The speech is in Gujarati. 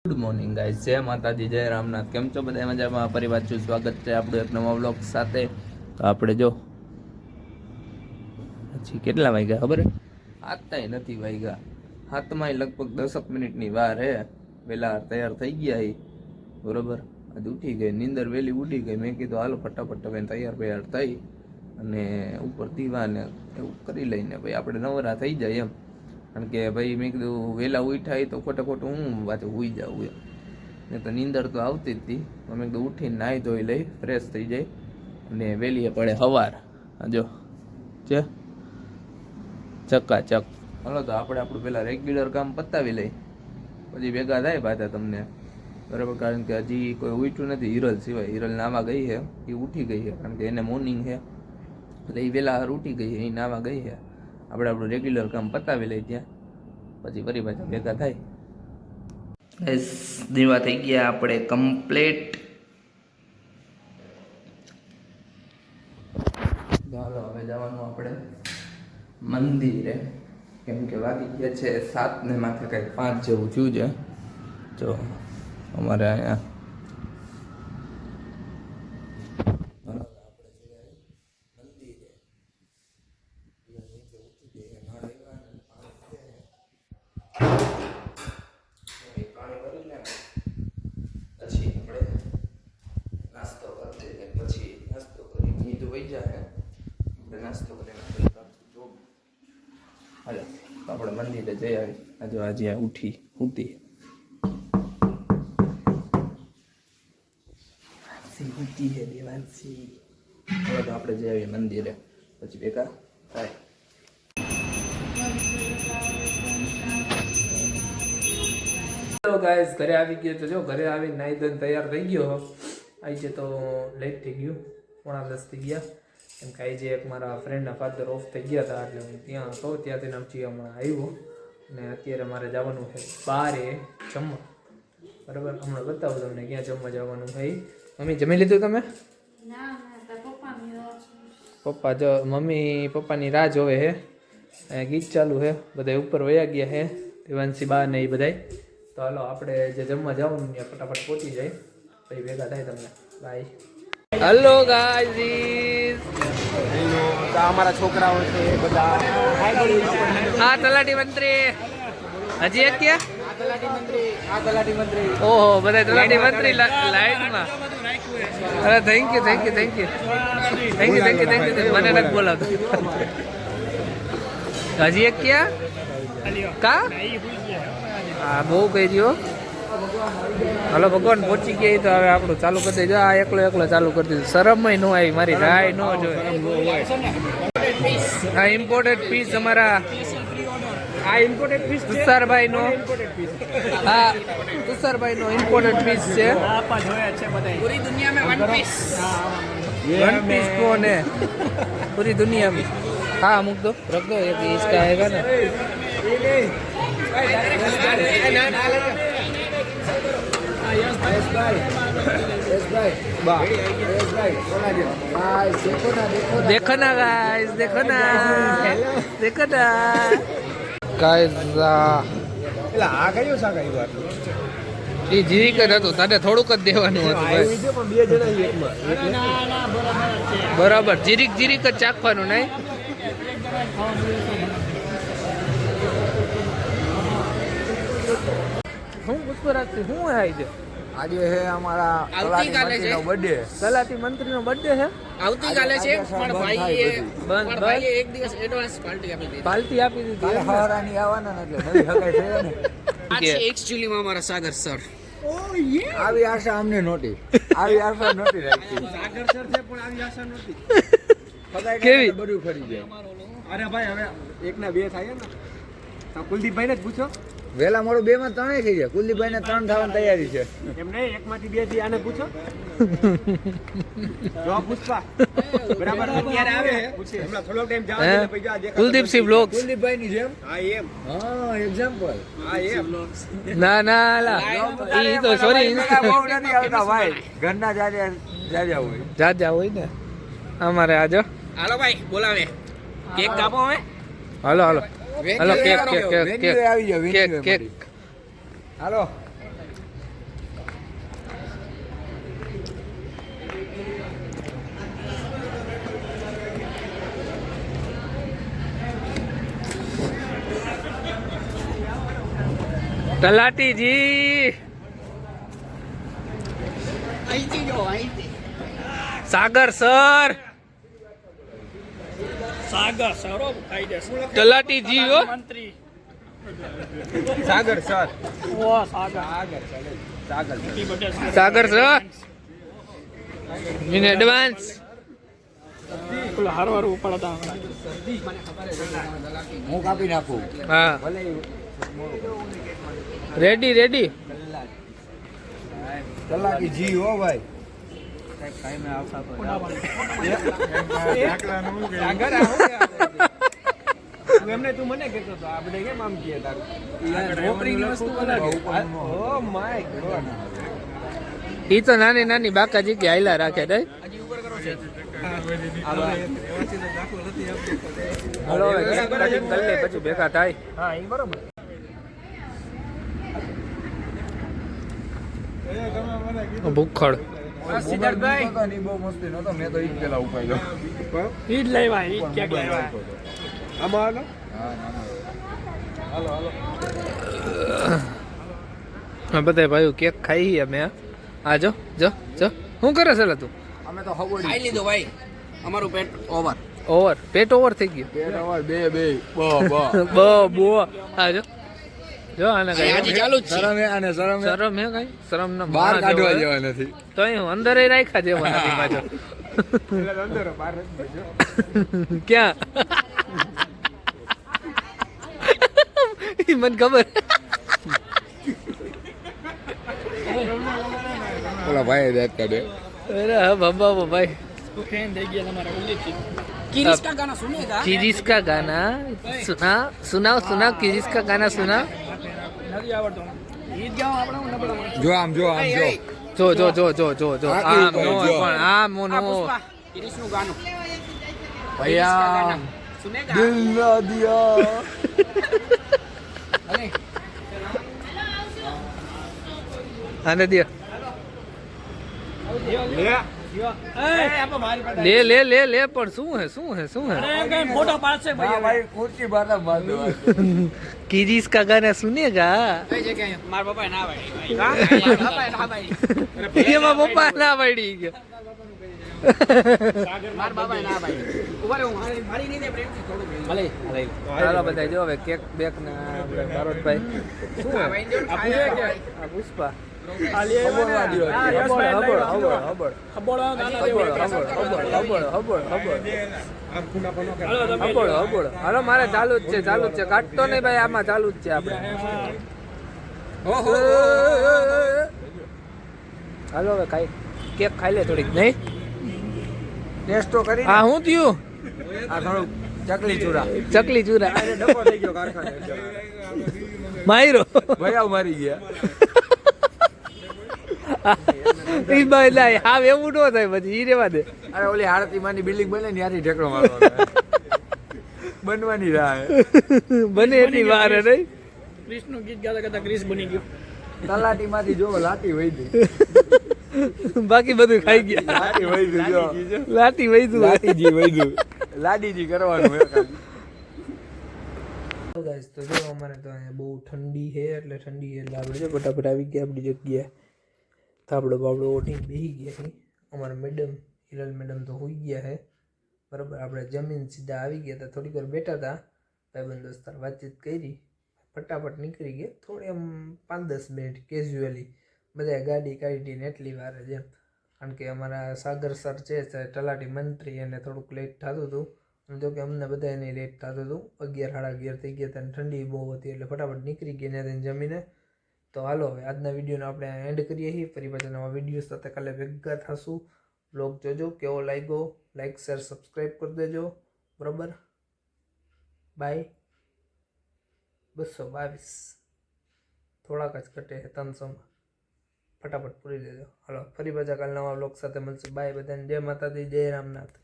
ગુડ મોર્નિંગ ગાઈઝ, જય માતાજી, જય રામનાથ. કેમ છો બધા? મજામાં? પરિવાર છું. સ્વાગત છે આપણું એક નવા વ્લોગ સાથે. તો આપણે જો હજી કેટલા વાગ્યા ખબર હે? હાથતાય નથી વાગ્યા. હાથમાંય લગભગ 10 મિનિટની વાર હે. વહેલા તૈયાર થઈ ગયા એ બરોબર. આજે ઉઠી ગઈ, નીંદર વહેલી ઉડી ગઈ. મેં કીધું હાલો ફટાફટ હવે તૈયાર થઈ અને ઉપર દીવાને એવું કરી લઈને ભાઈ આપણે નવરા થઈ જાય એમ. કારણ કે ભાઈ મેં કીધું વહેલા ઉઠાય તો ખોટે ખોટું હું પાછું સુઈ જાઉં એમ. ને તો નીંદર તો આવતી જ હતી. મેં કીધું ઉઠીને નાહી ધોઈ લઈ, ફ્રેશ થઈ જાય અને વહેલી પડે સવાર. જો છે ચકાચક. હાલો તો આપણે આપણું પહેલાં રેગ્યુલર કામ પતાવી લઈ, પછી ભેગા થાય પાછા તમને બરાબર. કારણ કે હજી કોઈ ઉઠ્યું નથી હિરલ સિવાય. હિરલ નાવા ગઈ છે, એ ઉઠી ગઈ છે કારણ કે એને મોર્નિંગ છે એટલે એ વહેલા હાર ઉઠી ગઈ છે, એ નાવા ગઈ છે. આપણે આપણું રેગ્યુલર કામ પતાવી લઈએ ત્યાં, પછી ફરી પાછા ભેગા થાય. દીવા થઈ ગયા આપણે કમ્પ્લીટ. ચાલો હવે જવાનું આપણે મંદિરે, કેમ કે વાગી ગયા છે 7 ને માથે કંઈક 5 જેવું થયું છે. જો અમારે અહીંયા નાસ્તો કરીને હાલો આપણે મંદિરે જઈ આવી. આજે ઉઠી હે દેવાંશી. હવે તો આપણે જઈ આવીએ મંદિરે, પછી ભેગા થાય. હેલો ગાઈસ, ઘરે આવી ગયો. તો જો ઘરે આવીને નાઈ ધોઈને તૈયાર થઈ ગયો. આજે તો લેટ થઈ ગયું, 9:45 થઈ ગયા. કેમ કે આજે એક મારા ફ્રેન્ડના ફાધર ઓફ થઈ ગયા હતા એટલે હું ત્યાં હતો. ત્યાંથી નમચી હમણાં આવ્યો ને અત્યારે મારે જવાનું છે બારે જમવા બરાબર. હમણાં બતાવું તમને ક્યાં જમવા જવાનું ભાઈ. મમ્મી જમી લીધું તમે? પપ્પા જો મમ્મી પપ્પાની રાહ જોવે હે. અહીંયા ગીત ચાલુ છે, બધા ઉપર વયા ગયા હે, દેવાંશી બા ને એ બધાય. તો હાલો આપણે જે જમવા જવાનું ત્યાં ફટાફટ પહોંચી જાય, પછી ભેગા થાય તમને. બાય. હેલો ગાઈઝ, અમારા છોકરાઓ છે બધા. હા તલાટી મંત્રી હજી એક ક્યાં? તલાટી મંત્રી. ઓહો, બધા તલાટી મંત્રી લાઈટમાં. અરે થેન્ક યુ. મને નથી બોલાવતો. હજી એક ક્યાં? કા હા બહુ કહી દો. હલો ભગવાન પહોંચી ગયા. તો હવે આપણું ચાલુ કરી દેજો. આ એકલો ચાલુ કરી દીધું. શરમય ન આવી, મારી રાય ન જોઈએ. આ ઇમ્પોર્ટેડ પીસ અમારા તુષારભાઈ નો. હા તુષારભાઈ નો ઇમ્પોર્ટેડ પીસ છે. પૂરી દુનિયા वन पीस कौन है पूरी दुनिया में? हाँ अमुक दो रख दो, एक इसका आएगा ना. देखो ना गाइस, देखो ना गाइस. આ કયું શાક આવ્યું? એ જીરીક જ હતું, તારે થોડુંક જ દેવાનું હતું. બરાબર, જીરીક જ ચાખવાનું નહીં. હું પુષ્પરાજથી શું આવી છે? આજે છે અમારા તલાટી બર્થડે. તલાટી મંત્રીનો બર્થડે છે આવતીકાલે છે, પણ ભાઈએ એક દિવસ એડવાન્સ પાર્ટી આપી દીધી. હરાની આવવાના ને એટલે નવી હગાઈ થઈ ને. આજે એક્ચ્યુઅલી માં અમારા સાગર સર આવી આશા અમને નહોતી. રાખી. સાગર સર છે પણ આવી આશા નહોતી. કેવી? બધું ફરી જાય. અરે ભાઈ હવે એકના બે થાય ને. કુલદીપભાઈ ને જ પૂછો. વેલા મોડું 2 માં 3 થઈ જાય. કુલદીપભાઈ ને 3 થવાની તૈયારી છે. એમ નહીં, એકમાંથી 2 થી આને પૂછો. જો પુષ્પા બરાબર અત્યારે આવે પૂછે હમણાં થોડો ટાઈમ જાવ એટલે પછી આ દેખાય. કુલદીપસિંહ બ્લોગ્સ. કુલદીપભાઈ ની જેમ. હા એમ. હા એક્ઝામ્પલ. હા એમ. ના લા ઈ તો સોરી બહુ નથી આવતા ભાઈ. ઘરના જાજા હોય. જાજા હોય ને અમારે આજો. હાલો ભાઈ બોલાવે કેક કાપો હવે. હાલો હાલો કેક આવી જાવ. કેક હાલો તલાટીજી સાગર સર તલાટીજી હો Sagar sir Sagar sir in advance હું કાપી નાખું હા રેડી રેડી તલાકી જી હો ભાઈ એમને તું મને કહેતો હતો આપણે કેમ આમ કીએ તારું વસ્તુ ઓ માય ગોડ ઈ તો નાની નાની બાકાજી કે હાઈલા રાખે દે હલો પછી ભેગા થાય હા એ બરોબર ભૂખડ સિદ્ધાર્થભાઈ બહુ મસ્તી નતો મેં તો ઈ જ પેલા ઉપાડ્યો ઈ જ લાવ્યા ઈ ક્યાંક લાવ્યા આમાં હાલો હા બધા ભાઈઓ કેક ખાઈ અમે આ જો જો જો શું કરે છે તું અમે તો હવડી ખાઈ લીધો ભાઈ અમારું પેટ ઓવર ઓવર પેટ ઓવર થઈ ગયું બે બો હા જો જો આને કઈ હજી ચાલુ જ છે શરમ હે અને શરમ હે શરમ હે કઈ શરમ ના બહાર કાઢવા જેવા નથી તો હું અંદર રાખ્યા જેવા નથી પાછો અંદર બહાર નથી ક્યાં ઈ મને ખબર ઓલા ભાઈ દાંત કાઢે અરે હા બાબા ભાઈ किरिस का गाना सुनेगा किरिस का गाना सुनाओ सुनाओ किरिस का गाना सुनाओ જો આમ જો આમ નો પણ આમ નો किरिस નું ગાનું ભૈયા सुनेगा દિલ ના દિયા આને દે લે પણ શું હે ફોટો પાડશે હા ભાઈ ખુરશી બહાર માર દો किरिस का गाना सुनेगा માર પપ્પા ના ભાઈ ના ભાઈ એમાં પપ્પા ના પડી ગયા માર બાબા ના ભાઈ ઉભા રહો મારી નહીં દે પ્રેમથી થોડું ભલે ચાલો બધા જો હવે કેક બેક ના આપણે ભારતભાઈ શું હે? આ પુષ્પા હાલો મારે ચાલુ જ છે કાટતો નહીં ભાઈ આમાં ચાલુ જ છે આપણે હાલો હવે ખાઈ કેક ખાઈ લે થોડીક નહીં ટેસ્ટ તો કરી હા હું થયું આ થોડું ચકલી ચૂરા ચકલી ચૂરા ડબ્બો થઈ ગયો કારખાને માયરો ભૈયા મારી ગયા ઈ ભાઈ લાય હાવ એવું ન થાય પછી ઈ રેવા દે અરે ઓલી હાડતી માની બિલ્ડિંગ બને ને ત્યાંથી ઢેકડો મારવાનો બનવાની રાહ બને એટલી વાર હે નહીં ક્રિસનું ગીત ગાતા ગાતા ક્રિસ બની ગયો તલાટી માંથી જો લાટી વહી ગઈ બાકી બધું ખાઈ ગયા લાટી વહી ગઈ જો લાટી વૈધું લાટીજી વહી ગયું લાડીજી કરવાનું હે ખાલી ગાઈસ તો જો અમારે તો અહીંયા બહુ ઠંડી છે એટલે આપણે જો ફટાફટ આવી ગયા આપણી જગ્યાએ થાબડો બાબડો ઓઢીને બેસી ગયા છે અમારા મેડમ હિરલ મેડમ તો હોઈ ગયા છે બરાબર આપણે જમીન સીધા આવી ગયા હતા થોડીક વાર બેઠા હતા ભાઈબંધ દોસ્તાર વાતચીત કરી ફટાફટ નીકળી ગયા થોડી આમ 5-10 મિનિટ કેઝ્યુઅલી બધા ગાડી કાઢીને એટલી વાર જ એમ કારણ કે અમારા સાગર સર છે તલાટી મંત્રી એને થોડુંક લેટ થતું હતું જો કે અમને બધા એને લેટ થતું હતું 11-11:30 થઈ ગયા હતા ઠંડી બહુ હતી એટલે ફટાફટ નીકળી ગયા ત્યાં જમીને તો હાલો હવે આજના વિડીયોને આપણે એન્ડ કરીએ છીએ ફરી પાછા નવા વિડીયો સાથે કાલે ભેગા થશું બ્લોગ જોજો કેવો લાગ્યો લાઈક શેર સબસ્ક્રાઈબ કરી દેજો બરાબર બાય 222 થોડાક જ ઘટે 300 ફટાફટ પૂરી દેજો હાલો ફરી પાછા કાલે નવા બ્લોગ સાથે મળશું બાય બધાને જય માતાજી જય રામનાથ